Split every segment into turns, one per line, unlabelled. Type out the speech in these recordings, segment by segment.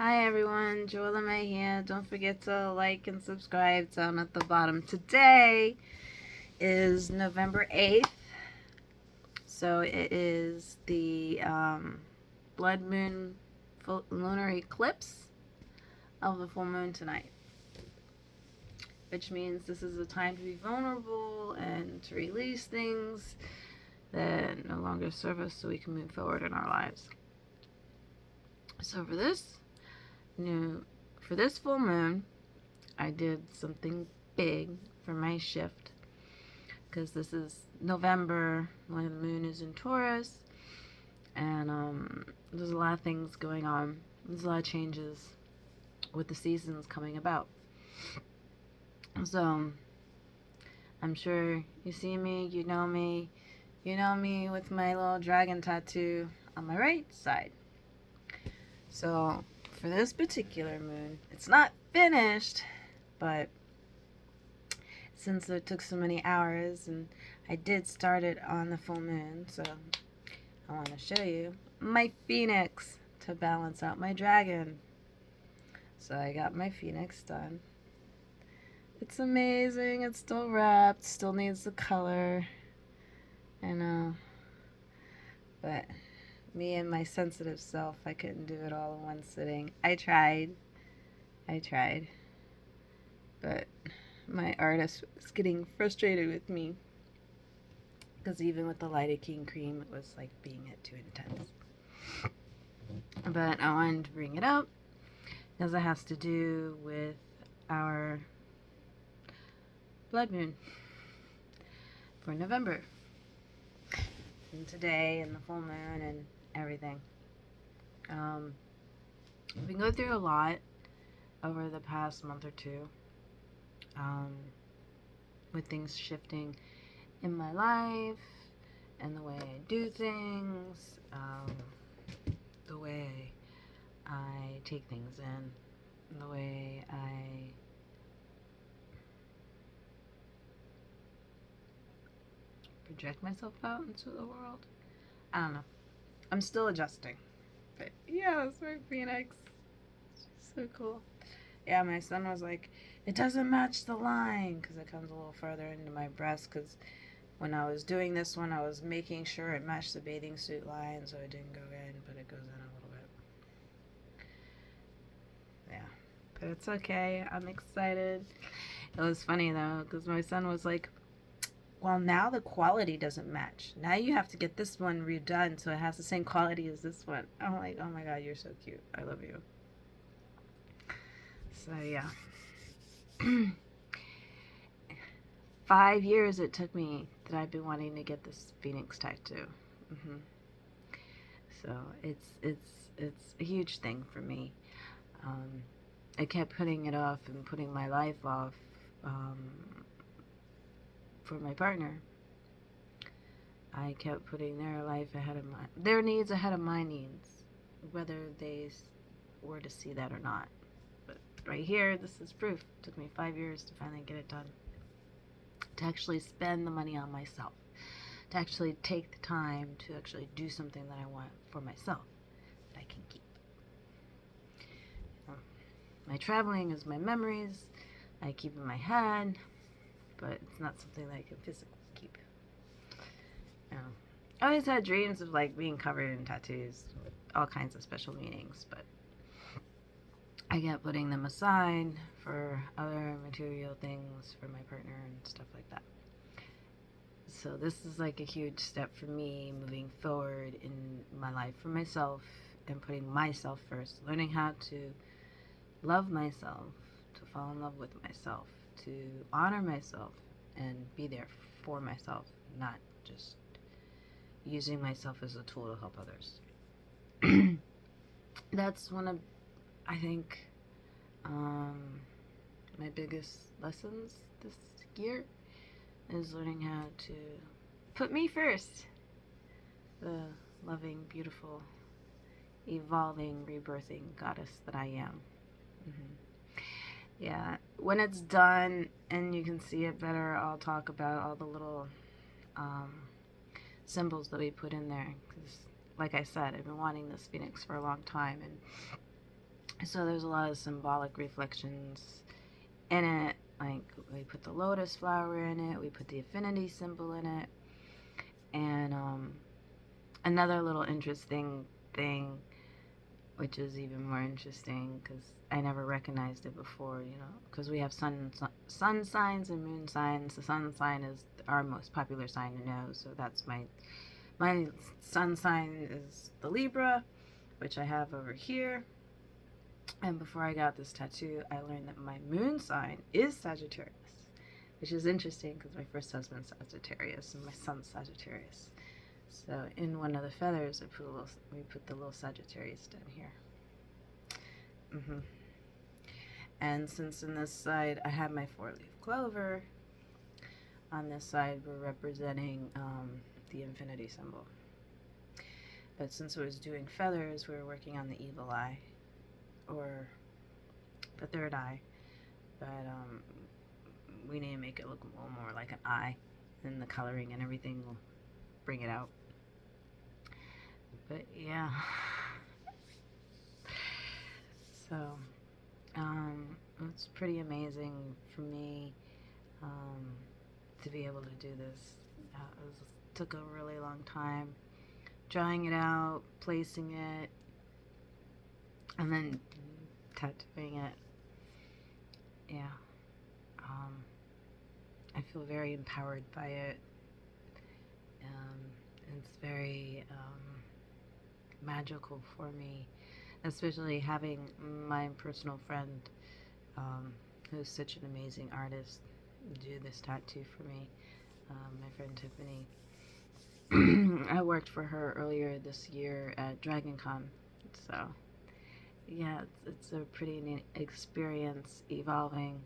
Hi everyone, Joella here. Don't forget to like and subscribe down at the bottom. Today is November 8th, so it is the blood moon lunar eclipse of the full moon tonight, which means this is a time to be vulnerable and to release things that no longer serve us so we can move forward in our lives. So for this full moon, I did something big for my shift because this is November when the moon is in Taurus, and there's a lot of things going on. There's a lot of changes with the seasons coming about. So I'm sure you see me, you know me with my little dragon tattoo on my right side. So for this particular moon, it's not finished, but since it took so many hours and I did start it on the full moon, so I want to show you my phoenix to balance out my dragon. So I got my phoenix done. It's amazing. It's still wrapped, still needs the color. I know. But me and my sensitive self, I couldn't do it all in one sitting. I tried. But my artist was getting frustrated with me because even with the lidocaine cream, it was like being too intense. But I wanted to bring it up because it has to do with our blood moon for November, and today and the full moon and everything. We've been going through a lot over the past month or two, with things shifting in my life and the way I do things, the way I take things in, the way I project myself out into the world. I don't know. I'm still adjusting. But yeah, that's my phoenix. She's so cool. Yeah, my son was like, it doesn't match the line because it comes a little further into my breast because when I was doing this one, I was making sure it matched the bathing suit line so it didn't go in, but it goes in a little bit. Yeah, but it's okay. I'm excited. It was funny though because my son was like, well, now the quality doesn't match. Now you have to get this one redone so it has the same quality as this one. I'm like, oh my god, you're so cute. I love you. So yeah. 5 years it took me that I've been wanting to get this phoenix tattoo. hmm So it's a huge thing for me. I kept putting it off and putting my life off, for my partner. I kept putting their life ahead of their needs ahead of my needs, whether they were to see that or not. But right here, this is proof. It took me 5 years to finally get it done. To actually spend the money on myself. To actually take the time to actually do something that I want for myself that I can keep. My traveling is my memories. I keep in my head, but it's not something that I can physically keep. I always had dreams of like being covered in tattoos with all kinds of special meanings, but I kept putting them aside for other material things for my partner and stuff like that. So this is like a huge step for me moving forward in my life for myself and putting myself first, learning how to love myself, to fall in love with myself, to honor myself and be there for myself, not just using myself as a tool to help others. That's one of, I think, my biggest lessons this year is learning how to put me first. The loving, beautiful, evolving, rebirthing goddess that I am. Yeah, when it's done and you can see it better, I'll talk about all the little symbols that we put in there. Because, like I said, I've been wanting this phoenix for a long time, and So there's a lot of symbolic reflections in it. Like we put the lotus flower in it, we put the infinity symbol in it, and another little interesting thing, which is even more interesting because I never recognized it before, you know, because we have sun signs and moon signs. The sun sign is our most popular sign to know, so that's my sun sign is the Libra, which I have over here. And before I got this tattoo, I learned that my moon sign is Sagittarius, which is interesting because my first husband's Sagittarius and my son's Sagittarius. So in one of the feathers, we put the little Sagittarius down here. And since in this side I have my 4-leaf clover, on this side we're representing the infinity symbol. But since I was doing feathers, we were working on the evil eye, or the third eye. But we need to make it look a little more like an eye, and the coloring and everything will bring it out. But yeah. So it's pretty amazing for me to be able to do this. It took a really long time drawing it out, placing it, and then tattooing it. Yeah. I feel very empowered by it. It's very magical for me, especially having my personal friend, who's such an amazing artist, do this tattoo for me. My friend Tiffany. I worked for her earlier this year at Dragon Con, so yeah, it's a pretty neat experience evolving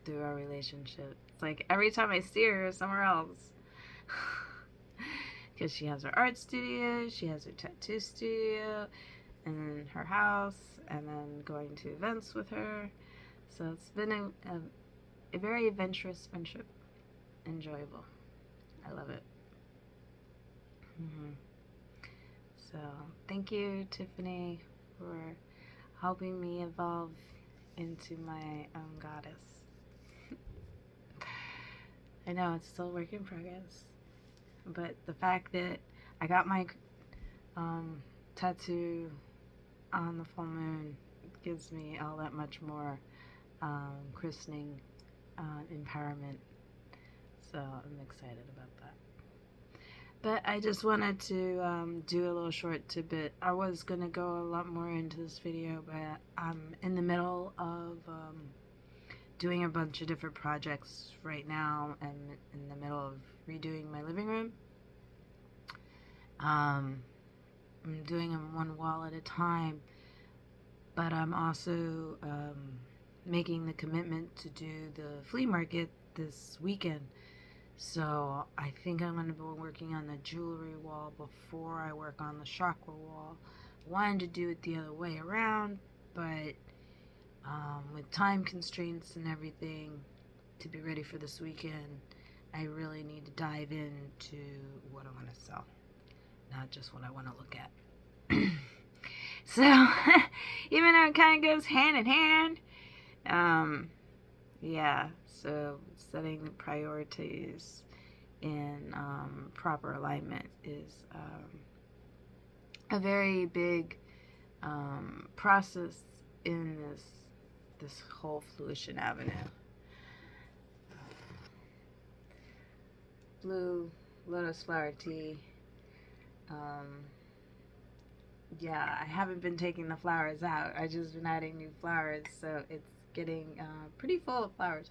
through our relationship. It's like every time I see her somewhere else, because she has her art studio, she has her tattoo studio, and then her house, and then going to events with her. So it's been a very adventurous friendship. Enjoyable. I love it. So thank you, Tiffany, for helping me evolve into my own goddess. I know it's still a work in progress, but the fact that I got my tattoo on the full moon gives me all that much more christening empowerment. So I'm excited about that. But I just wanted to do a little short tidbit. I was going to go a lot more into this video, but I'm in the middle of doing a bunch of different projects right now. I'm in the middle of redoing my living room. I'm doing them one wall at a time, but I'm also making the commitment to do the flea market this weekend. So I think I'm going to be working on the jewelry wall before I work on the chakra wall. I wanted to do it the other way around, but with time constraints and everything, to be ready for this weekend, I really need to dive into what I want to sell, not just what I want to look at. So even though it kind of goes hand in hand, yeah, so setting the priorities in proper alignment is a very big process in this whole fruition avenue. Blue lotus flower tea. Yeah, I haven't been taking the flowers out. I just been adding new flowers, so it's getting pretty full of flowers.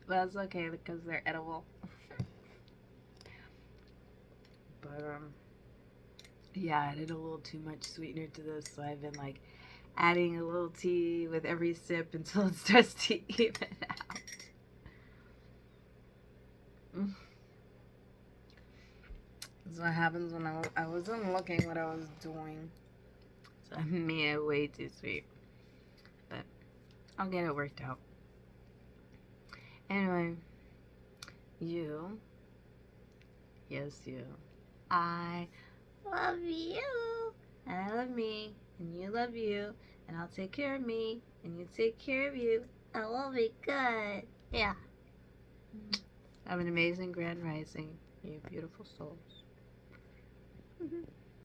But it's okay because they're edible. But yeah, I added a little too much sweetener to this, so I've been like adding a little tea with every sip until it starts to even out. That's what happens when I wasn't looking what I was doing. So I made it way too sweet. But I'll get it worked out. Anyway, you, yes you, I love you. and I love me, and you love you, and I'll take care of me, and you take care of you, and we'll be good. Yeah. Have an amazing grand rising, you beautiful souls.